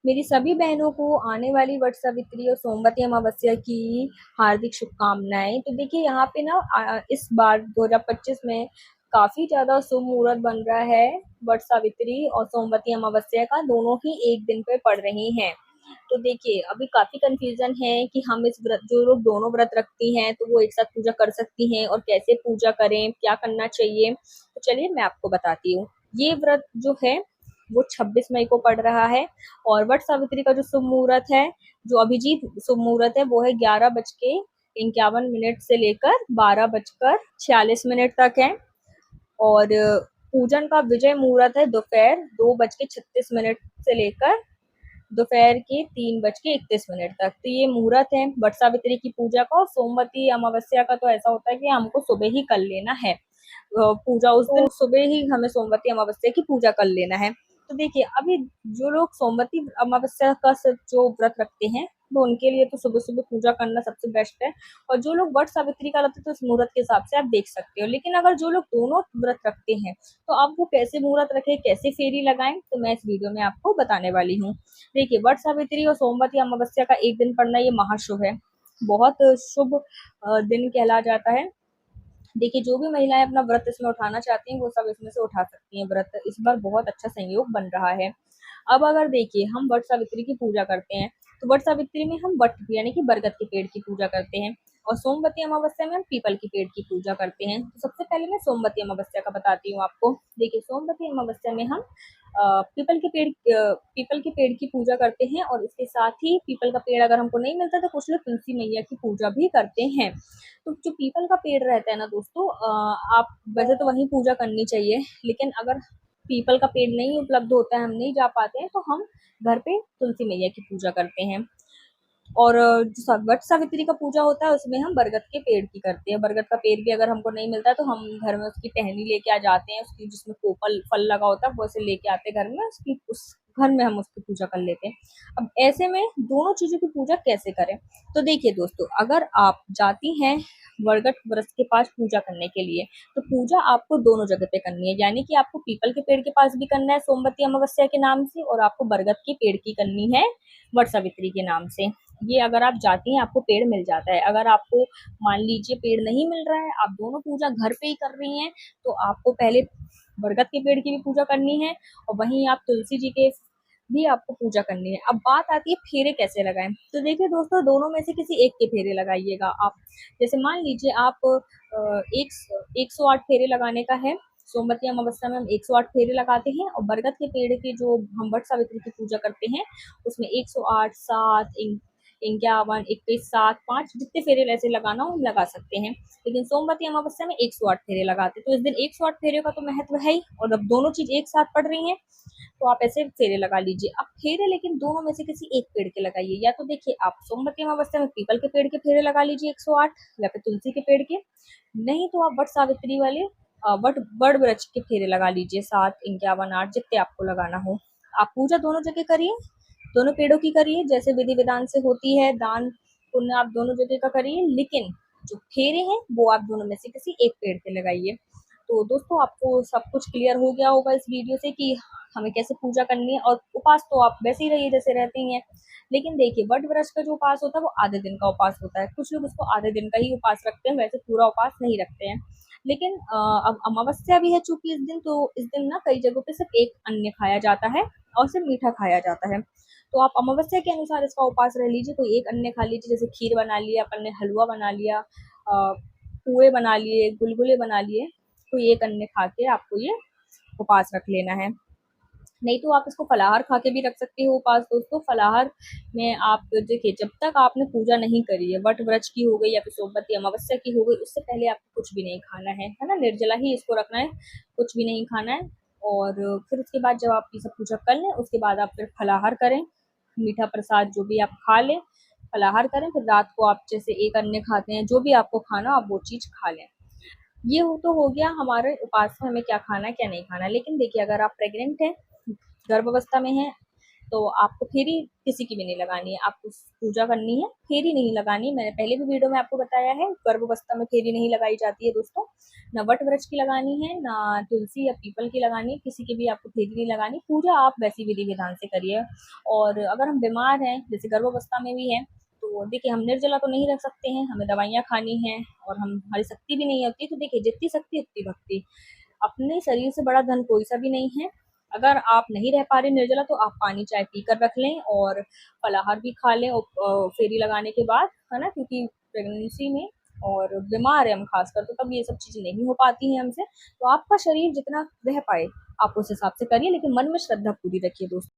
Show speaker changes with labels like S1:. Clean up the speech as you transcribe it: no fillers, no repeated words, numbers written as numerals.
S1: मेरी सभी बहनों को आने वाली वट सावित्री और सोमवती अमावस्या की हार्दिक शुभकामनाएं। तो देखिए यहाँ पे ना इस बार 2025 में काफी ज्यादा शुभ मुहूर्त बन रहा है। वट सावित्री और सोमवती अमावस्या का दोनों ही एक दिन पे पड़ रही हैं। तो देखिए अभी काफी कंफ्यूजन है कि हम इस व्रत, जो लोग दोनों व्रत रखती हैं तो वो एक साथ पूजा कर सकती हैं, और कैसे पूजा करें, क्या करना चाहिए। तो चलिए मैं आपको बताती हूँ। ये व्रत जो है वो 26 मई को पड़ रहा है। और वट सावित्री का जो शुभ मुहूर्त है, जो अभिजीत शुभ मुहूर्त है, वो है 11:51 से लेकर 12:46 तक है। और पूजन का विजय मुहूर्त है दोपहर 2:36 से लेकर दोपहर के 3:31 तक। तो ये मुहूर्त है वट सावित्री की पूजा का। और सोमवती अमावस्या का तो ऐसा होता है कि हमको सुबह ही कर लेना है पूजा। उस दिन सुबह ही हमें सोमवती अमावस्या की पूजा कर लेना है। तो देखिए अभी जो लोग सोमवती अमावस्या का जो व्रत रखते हैं, तो उनके लिए तो सुबह सुबह पूजा करना सबसे बेस्ट है। और जो लोग वट सावित्री का रखते हैं तो इस मुहूर्त के हिसाब से आप देख सकते हो। लेकिन अगर जो लोग दोनों व्रत रखते हैं तो आप वो कैसे मुहूर्त रखें, कैसे फेरी लगाएं, तो मैं इस वीडियो में आपको बताने वाली हूँ। देखिए वट सावित्री और सोमवती अमावस्या का एक दिन पड़ना ये महाशुभ है, बहुत शुभ दिन कहला जाता है। देखिए जो भी महिलाएं अपना व्रत इसमें उठाना चाहती हैं वो सब इसमें से उठा सकती हैं व्रत। इस बार बहुत अच्छा संयोग बन रहा है। अब अगर देखिए हम वट सावित्री की पूजा करते हैं तो वट सावित्री में हम वट यानी कि बरगद के पेड़ की पूजा करते हैं, और सोमवती अमावस्या में हम पीपल के पेड़ की पूजा करते हैं। तो सबसे पहले मैं सोमवती अमावस्या का बताती हूँ आपको। देखिए सोमवती अमावस्या में हम पीपल के पेड़ की पूजा करते हैं, और इसके साथ ही पीपल का पेड़ अगर हमको नहीं मिलता तो कुछ लोग तुलसी मैया की पूजा भी करते हैं। तो जो पीपल का पेड़ रहता है ना दोस्तों, आप वैसे तो वहीं पूजा करनी चाहिए, लेकिन अगर पीपल का पेड़ नहीं उपलब्ध होता है, हम नहीं जा पाते हैं, तो हम घर पे तुलसी मैया की पूजा करते हैं। और जो वट सावित्री का पूजा होता है उसमें हम बरगद के पेड़ की करते हैं। बरगद का पेड़ भी अगर हमको नहीं मिलता तो हम घर में उसकी टहनी लेके आ जाते हैं, उसकी जिसमें कोपल फल लगा होता है वो से लेके आते हैं घर में, उसकी उस घर में हम उसकी पूजा कर लेते हैं। अब ऐसे में दोनों चीजों की पूजा कैसे करें। तो देखिए दोस्तों, अगर आप जाती हैं बरगद वृक्ष के पास पूजा करने के लिए, तो पूजा आपको दोनों जगह पे करनी है। यानी कि आपको पीपल के पेड़ के पास भी करना है सोमवती अमावस्या के नाम से, और आपको बरगद के पेड़ की करनी है वट सावित्री के नाम से। ये अगर आप जाती हैं आपको पेड़ मिल जाता है। अगर आपको मान लीजिए पेड़ नहीं मिल रहा है, आप दोनों पूजा घर पे ही कर रही हैं, तो आपको पहले बरगद के पेड़ की भी पूजा करनी है, और वहीं आप तुलसी जी के भी आपको पूजा करनी है। अब बात आती है फेरे कैसे लगाएं। तो देखिए दोस्तों, दोनों में से किसी एक के फेरे लगाइएगा आप। जैसे मान लीजिए आप एक 108 फेरे लगाने का है। सोमवती अमावस्या में हम 108 फेरे लगाते हैं, और बरगद के पेड़ के जो हम वट सावित्री की पूजा करते हैं उसमें 108, 7, 51, 21, 7, 5 जितने फेरे ऐसे लगाना हो हम लगा सकते हैं। लेकिन सोमवती अमावस्या में 108 फेरे लगाते हैं। तो इस दिन 108 फेरे का तो महत्व है ही, और अब दोनों चीज एक साथ पड़ रही हैं तो आप ऐसे फेरे लगा लीजिए। अब फेरे लेकिन दोनों में से किसी एक पेड़ के लगाइए। या तो देखिए आप सोमवती अमावस्या में पीपल के पेड़ के फेरे लगा लीजिए 108, या फिर तुलसी के पेड़ के। नहीं तो आप वट सावित्री वाले वट बड़ वृक्ष के फेरे लगा लीजिए, 7, 51, 8 जितने आपको लगाना हो। आप पूजा दोनों जगह करिए, दोनों पेड़ों की करिए, जैसे विधि विधान से होती है। दान पुण्य आप दोनों जगह का करिए, लेकिन जो फेरे हैं वो आप दोनों में से किसी एक पेड़ के लगाइए। तो दोस्तों आपको सब कुछ क्लियर हो गया होगा इस वीडियो से कि हमें कैसे पूजा करनी है। और उपास तो आप वैसे ही रहिए जैसे रहती हैं। लेकिन देखिए वट वृक्ष का जो उपास होता है वो आधे दिन का उपास होता है। कुछ लोग उसको आधे दिन का ही उपास रखते हैं, वैसे पूरा उपास नहीं रखते हैं। लेकिन अब अमावस्या भी है चूंकि इस दिन, तो इस दिन ना कई जगहों पे सिर्फ एक अन्न खाया जाता है और सिर्फ मीठा खाया जाता है। तो आप अमावस्या के अनुसार इसका उपास रह लीजिए। कोई एक अन्न खा लीजिए, जैसे खीर बना लिया अपन ने, हलवा बना लिया, पुए बना लिए, गुलगुले बना लिए। कोई एक अन्न खा के आपको ये उपास रख लेना है। नहीं तो आप इसको फलाहार खा के भी रख सकते हो उपास दोस्तों। फलाहार में आप देखिए, जब तक आपने पूजा नहीं करी है, वट वृक्ष की हो गई या फिर सोमवती अमावस्या की हो गई, उससे पहले आपको कुछ भी नहीं खाना है ना, निर्जला ही इसको रखना है, कुछ भी नहीं खाना है। और फिर उसके बाद जब आप ये सब पूजा कर लें उसके बाद आप फिर फलाहार करें, मीठा प्रसाद जो भी आप खा लें, फलाहार करें। फिर रात को आप जैसे एक अन्न खाते हैं, जो भी आपको खाना आप वो चीज खा लें। ये तो हो गया हमारे उपास में हमें क्या खाना है क्या नहीं खाना है। लेकिन देखिए अगर आप प्रेग्नेंट हैं, गर्भावस्था में हैं, तो आपको फेरी किसी की भी नहीं लगानी है, आपको पूजा करनी है, फेरी नहीं लगानी। मैंने पहले भी वीडियो में आपको बताया है, गर्भावस्था में फेरी नहीं लगाई जाती है दोस्तों। ना वट वृक्ष की लगानी है, ना तुलसी या पीपल की लगानी है, किसी की भी आपको फेरी नहीं लगानी। पूजा आप वैसी विधि विधान से करिए। और अगर हम बीमार हैं, जैसे गर्भावस्था में भी हैं, तो देखिए हम निर्जला तो नहीं रख सकते हैं, हमें दवाइयाँ खानी हैं और हमारी शक्ति भी नहीं होती। तो देखिए जितनी शक्ति उतनी भक्ति। अपने शरीर से बड़ा धन कोई सा भी नहीं है। अगर आप नहीं रह पा रहे निर्जला, तो आप पानी चाय पीकर रख लें और फलाहार भी खा लें और फेरी लगाने के बाद, है ना? क्योंकि प्रेगनेंसी में और बीमार है हम खासकर, तो तब ये सब चीज़ें नहीं हो पाती हैं हमसे। तो आपका शरीर जितना रह पाए, आप उस हिसाब से करिए, लेकिन मन में श्रद्धा पूरी रखिए दोस्तों।